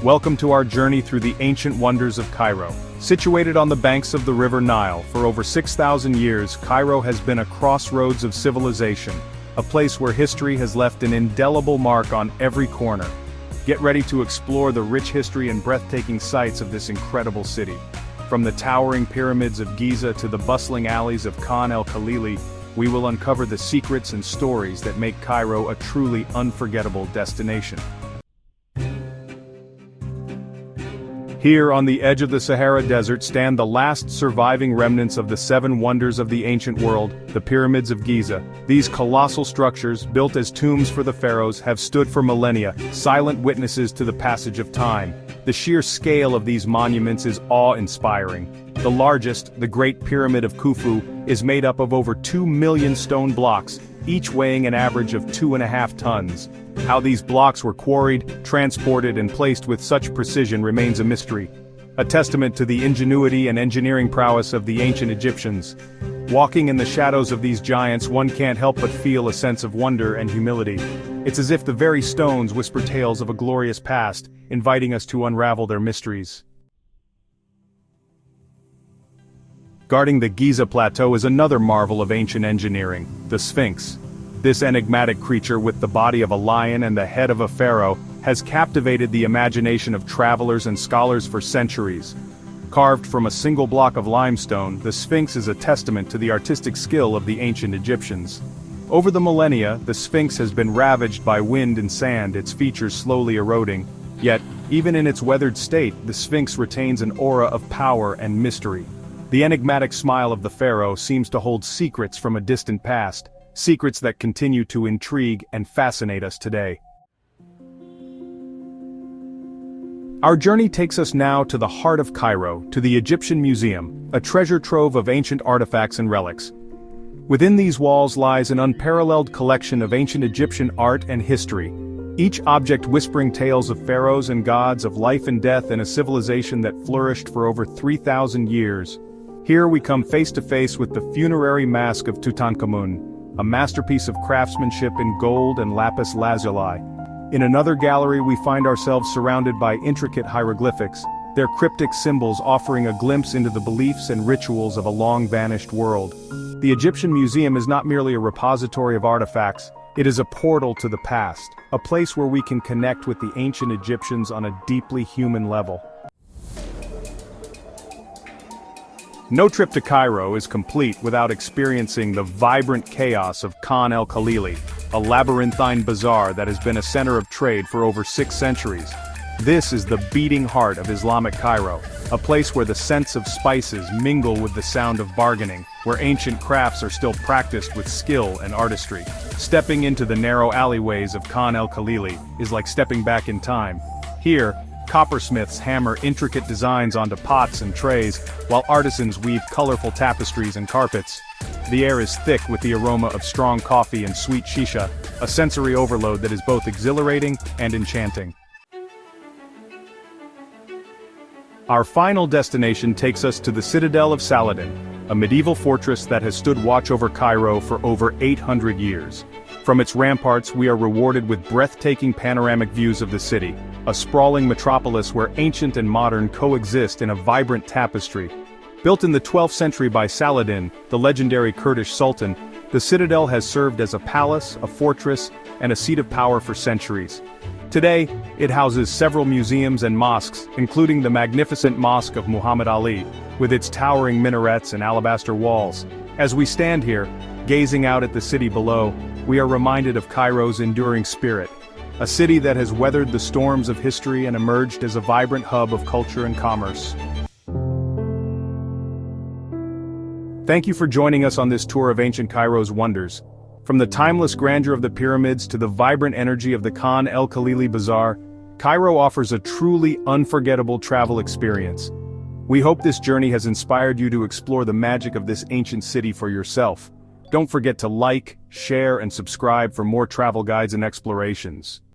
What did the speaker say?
Welcome to our journey through the ancient wonders of Cairo. Situated on the banks of the River Nile for over 6,000 years, Cairo has been a crossroads of civilization, a place where history has left an indelible mark on every corner. Get ready to explore the rich history and breathtaking sights of this incredible city. From the towering Pyramids of Giza to the bustling alleys of Khan el-Khalili, we will uncover the secrets and stories that make Cairo a truly unforgettable destination. Here on the edge of the Sahara Desert stand the last surviving remnants of the seven wonders of the ancient world, the Pyramids of Giza. These colossal structures, built as tombs for the pharaohs, have stood for millennia, silent witnesses to the passage of time. The sheer scale of these monuments is awe-inspiring. The largest, the Great Pyramid of Khufu, is made up of over 2 million stone blocks, each weighing an average of 2.5 tons. How these blocks were quarried, transported and placed with such precision remains a mystery, a testament to the ingenuity and engineering prowess of the ancient Egyptians. Walking in the shadows of these giants, one can't help but feel a sense of wonder and humility. It's as if the very stones whisper tales of a glorious past, inviting us to unravel their mysteries. Guarding the Giza Plateau is another marvel of ancient engineering, the Sphinx. This enigmatic creature with the body of a lion and the head of a pharaoh has captivated the imagination of travelers and scholars for centuries. Carved from a single block of limestone, the Sphinx is a testament to the artistic skill of the ancient Egyptians. Over the millennia, the Sphinx has been ravaged by wind and sand, its features slowly eroding. Yet, even in its weathered state, the Sphinx retains an aura of power and mystery. The enigmatic smile of the pharaoh seems to hold secrets from a distant past, secrets that continue to intrigue and fascinate us today. Our journey takes us now to the heart of Cairo, to the Egyptian Museum, a treasure trove of ancient artifacts and relics. Within these walls lies an unparalleled collection of ancient Egyptian art and history, each object whispering tales of pharaohs and gods, of life and death in a civilization that flourished for over 3,000 years. Here we come face to face with the funerary mask of Tutankhamun, a masterpiece of craftsmanship in gold and lapis lazuli. In another gallery we find ourselves surrounded by intricate hieroglyphics, their cryptic symbols offering a glimpse into the beliefs and rituals of a long-vanished world. The Egyptian Museum is not merely a repository of artifacts, it is a portal to the past, a place where we can connect with the ancient Egyptians on a deeply human level. No trip to Cairo is complete without experiencing the vibrant chaos of Khan el-Khalili, a labyrinthine bazaar that has been a center of trade for over 6 centuries. This is the beating heart of Islamic Cairo, a place where the scents of spices mingle with the sound of bargaining, where ancient crafts are still practiced with skill and artistry. Stepping into the narrow alleyways of Khan el-Khalili is like stepping back in time. Here, coppersmiths hammer intricate designs onto pots and trays, while artisans weave colorful tapestries and carpets. The air is thick with the aroma of strong coffee and sweet shisha, a sensory overload that is both exhilarating and enchanting. Our final destination takes us to the Citadel of Saladin, a medieval fortress that has stood watch over Cairo for over 800 years. From its ramparts we are rewarded with breathtaking panoramic views of the city, a sprawling metropolis where ancient and modern coexist in a vibrant tapestry. Built in the 12th century by Saladin, the legendary Kurdish sultan, the citadel has served as a palace, a fortress, and a seat of power for centuries. Today, it houses several museums and mosques, including the magnificent Mosque of Muhammad Ali, with its towering minarets and alabaster walls. As we stand here, gazing out at the city below, we are reminded of Cairo's enduring spirit, a city that has weathered the storms of history and emerged as a vibrant hub of culture and commerce. Thank you for joining us on this tour of ancient Cairo's wonders. From the timeless grandeur of the pyramids to the vibrant energy of the Khan el-Khalili Bazaar, Cairo offers a truly unforgettable travel experience. We hope this journey has inspired you to explore the magic of this ancient city for yourself. Don't forget to like, share, and subscribe for more travel guides and explorations.